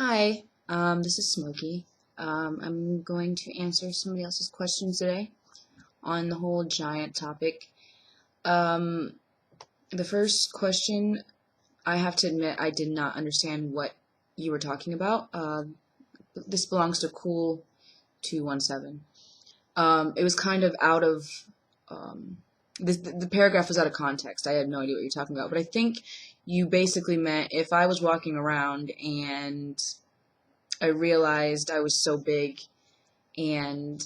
Hi, this is Smokey. I'm going to answer somebody else's questions today on the whole giant topic. Um, the first question, I have to admit, I did not understand what you were talking about. This belongs to Cool 217. It was kind of out of, um, the paragraph was out of context. I had no idea what you were talking about, but I think you basically meant if I was walking around and I realized I was so big and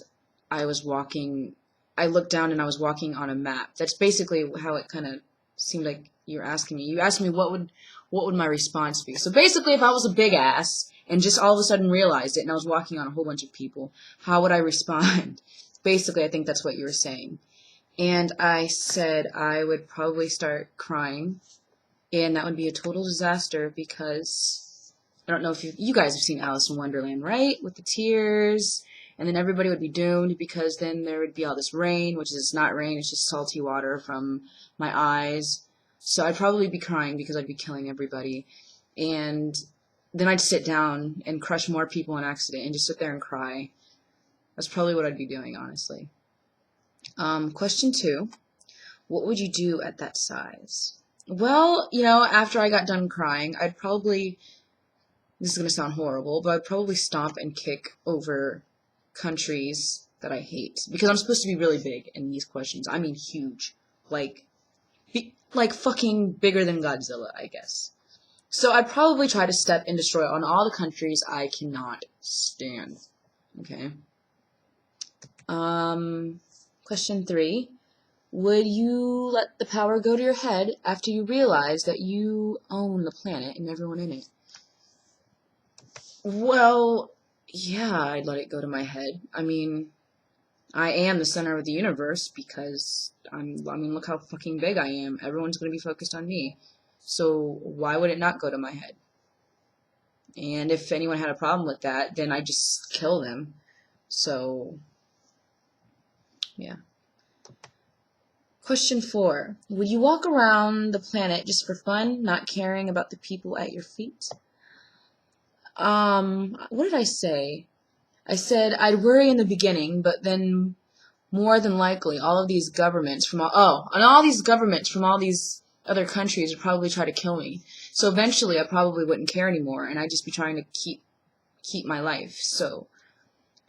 I was walking, I looked down and I was walking on a map. That's basically how it kind of seemed like you were asking me. You asked me what would my response be. So basically, if I was a big ass and just all of a sudden realized it and I was walking on a whole bunch of people, how would I respond? Basically, I think that's what you were saying. And I said I would probably start crying, and that would be a total disaster because I don't know if you guys have seen Alice in Wonderland, right? With the tears, and then everybody would be doomed because then there would be all this rain, which is not rain, it's just salty water from my eyes. So I'd probably be crying because I'd be killing everybody. And then I'd sit down and crush more people in accident and just sit there and cry. That's probably what I'd be doing, honestly. Question 2. What would you do at that size? Well, after I got done crying, I'd probably, this is going to sound horrible, but I'd probably stomp and kick over countries that I hate. Because I'm supposed to be really big in these questions. I mean huge. Like fucking bigger than Godzilla, I guess. So I'd probably try to step and destroy on all the countries I cannot stand. Okay. Question 3. Would you let the power go to your head after you realize that you own the planet and everyone in it? Well, yeah, I'd let it go to my head. I mean, I am the center of the universe because look how fucking big I am. Everyone's going to be focused on me. So why would it not go to my head? And if anyone had a problem with that, then I just kill them. So, yeah. Question 4. Would you walk around the planet just for fun, not caring about the people at your feet? What did I say? I said I'd worry in the beginning, but then more than likely all of these governments from all these governments from all these other countries would probably try to kill me. So eventually I probably wouldn't care anymore and I'd just be trying to keep my life. So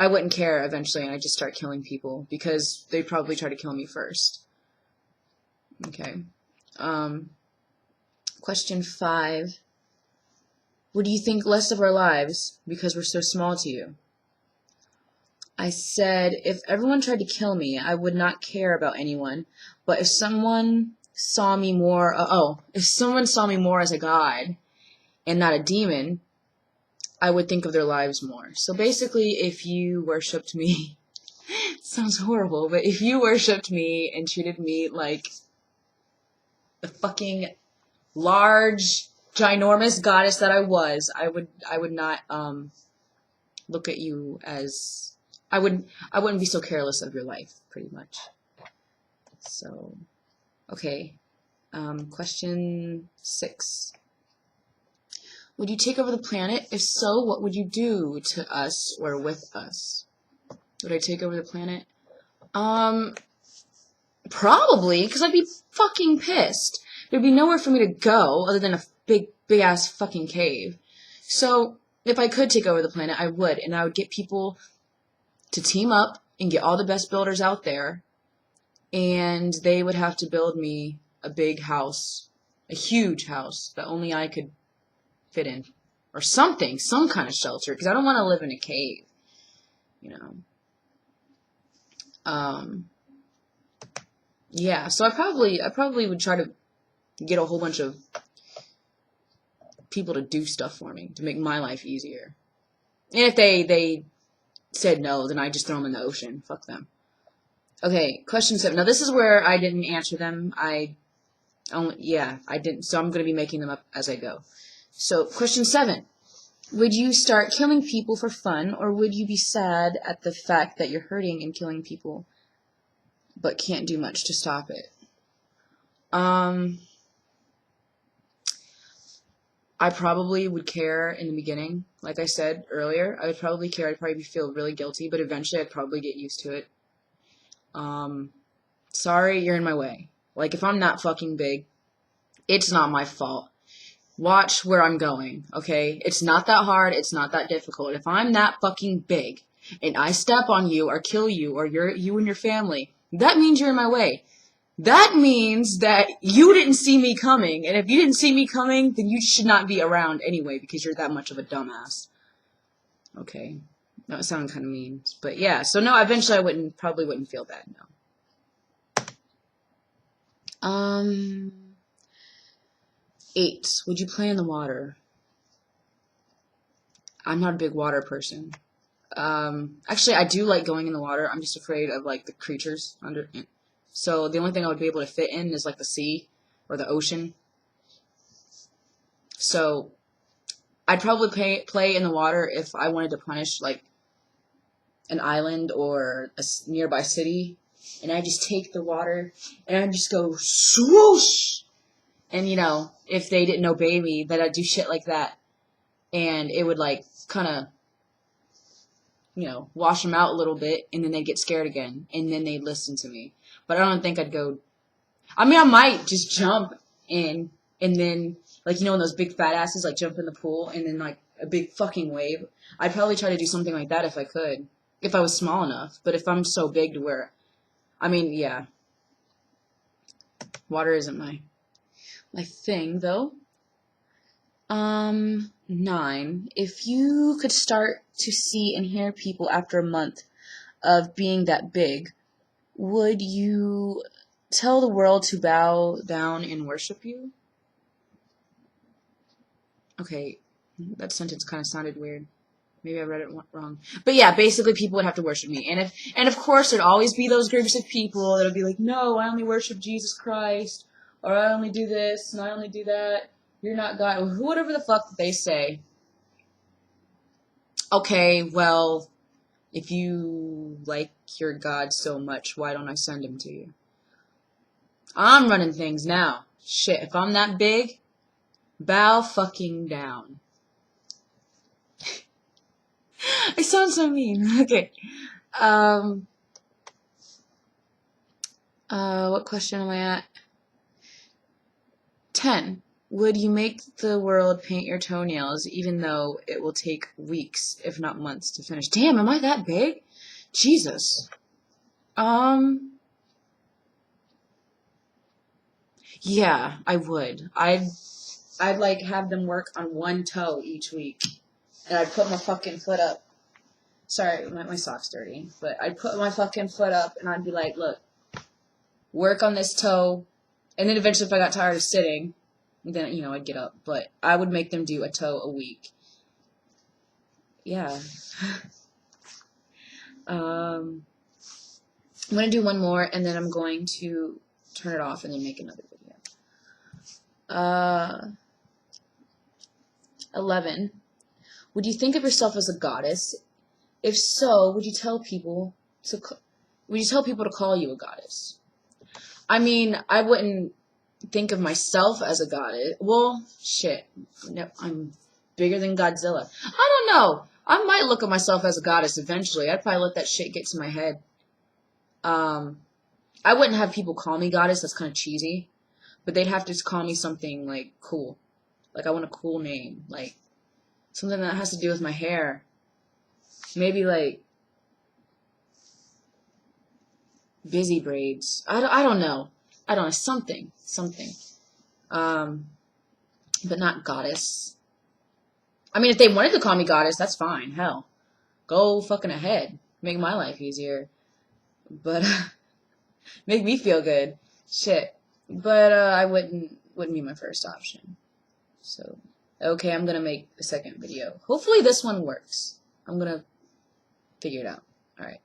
I wouldn't care eventually and I'd just start killing people because they'd probably try to kill me first. Okay. Question 5. Would you think less of our lives because we're so small to you? I said if everyone tried to kill me, I would not care about anyone. But if someone saw me more, if someone saw me more as a god and not a demon, I would think of their lives more. So basically, if you worshipped me, sounds horrible, but if you worshipped me and treated me like the fucking large, ginormous goddess that I was, I would not look at you as I wouldn't be so careless of your life, pretty much. So, okay. Question 6. Would you take over the planet? If so, what would you do to us or with us? Would I take over the planet? Probably, because I'd be fucking pissed. There'd be nowhere for me to go other than a big ass fucking cave. So, if I could take over the planet, I would, and I would get people to team up and get all the best builders out there, and they would have to build me a big house, a huge house that only I could fit in, or something, some kind of shelter, because I don't want to live in a cave, you know. Yeah, so I probably would try to get a whole bunch of people to do stuff for me to make my life easier. And if they said no, then I just throw them in the ocean. Fuck them. Okay, question 7. Now this is where I didn't answer them. I didn't. So I'm going to be making them up as I go. So question 7. Would you start killing people for fun, or would you be sad at the fact that you're hurting and killing people, but can't do much to stop it? I probably would care in the beginning. Like I said earlier, I would probably care. I'd probably feel really guilty, but eventually I'd probably get used to it. Um, Sorry, you're in my way. Like, if I'm not fucking big, it's not my fault. Watch where I'm going, okay? It's not that hard. It's not that difficult. If I'm that fucking big and I step on you or kill you or you and your family, that means you're in my way. That means that you didn't see me coming. And if you didn't see me coming, then you should not be around anyway because you're that much of a dumbass. Okay. That sounded kind of mean. But yeah, so no, eventually I probably wouldn't feel bad, no. 8. Would you play in the water? I'm not a big water person. Actually, I do like going in the water. I'm just afraid of, like, the creatures under it. So the only thing I would be able to fit in is, like, the sea or the ocean. So I'd probably play in the water if I wanted to punish, like, an island or a nearby city. And I just take the water and I just go swoosh. And, you know, if they didn't obey me, then I'd do shit like that. And it would, like, kind of, you know, wash them out a little bit, and then they'd get scared again, and then they'd listen to me. But I don't think I'd go... I mean, I might just jump in, and then, like, you know, when those big fat asses, like, jump in the pool, and then, like, a big fucking wave. I'd probably try to do something like that if I could. If I was small enough. But if I'm so big to where... I mean, yeah. Water isn't my thing, though. 9. If you could start to see and hear people after a month of being that big, would you tell the world to bow down and worship you? Okay, that sentence kind of sounded weird. Maybe I read it wrong. But yeah, basically people would have to worship me. And of course there'd always be those groups of people that'll be like, no, I only worship Jesus Christ, or I only do this and I only do that. You're not God. Whatever the fuck they say. Okay, well, if you like your God so much, why don't I send him to you? I'm running things now. Shit, if I'm that big, bow fucking down. I sound so mean. Okay. What question am I at? 10. Would you make the world paint your toenails even though it will take weeks, if not months, to finish? Damn, am I that big? Jesus. Yeah, I would. I'd like have them work on one toe each week. And I'd put my fucking foot up. Sorry, my sock's dirty. But I'd put my fucking foot up and I'd be like, look, work on this toe. And then eventually if I got tired of sitting, then, you know, I'd get up. But I would make them do a toe a week. Yeah. I'm going to do one more and then I'm going to turn it off and then make another video. 11. Would you think of yourself as a goddess? If so, would you tell people to call you a goddess? I mean, I wouldn't think of myself as a goddess. Well, shit. No, I'm bigger than Godzilla. I don't know. I might look at myself as a goddess eventually. I'd probably let that shit get to my head. I wouldn't have people call me goddess. That's kind of cheesy. But they'd have to just call me something, like, cool. Like, I want a cool name. Like, something that has to do with my hair. Maybe, like, busy braids. I don't know. I don't know. Something. But not goddess. I mean, if they wanted to call me goddess, that's fine. Hell. Go fucking ahead. Make my life easier. But, make me feel good. Shit. But, I wouldn't be my first option. So, okay, I'm gonna make a second video. Hopefully this one works. I'm gonna figure it out. Alright.